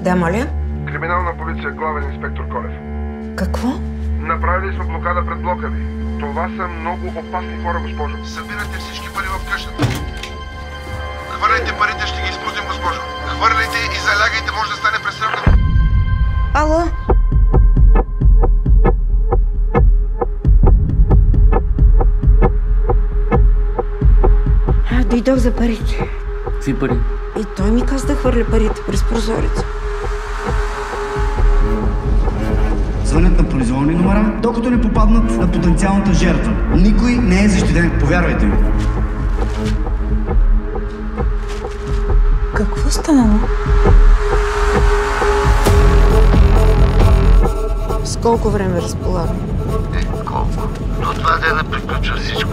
Да, моля? Криминална полиция, главен инспектор Колев. Какво? Направили сме блокада пред блока ви. Това са много опасни хора, госпожо. Събирате всички пари в къщата. Хвърляйте парите, ще ги изпуснем, госпожо. Хвърляйте и залягайте, може да стане пресръвно. Ало? Дойдох за парите. Какви пари? И той ми каза да хвърля парите през прозореца. Звънят на произволни номера, докато не попаднат на потенциалната жертва. Никой не е защитен, повярвайте ми. Какво станало? С колко време разполагам? Колко? До 2 дена приключва всичко.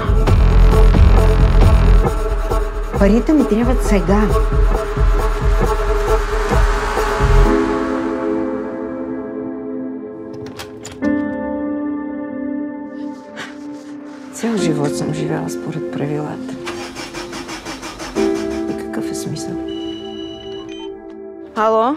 Парите ми трябват сега. Цял живот съм живяла според правилата. И какъв е смисъл? Ало?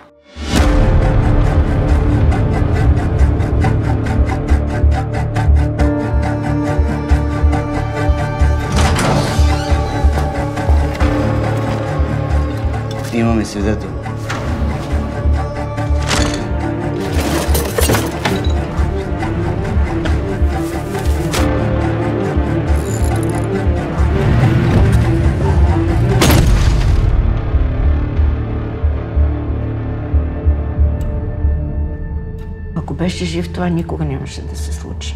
Имаме свидетел. Ако беше жив, това никога нямаше да се случи.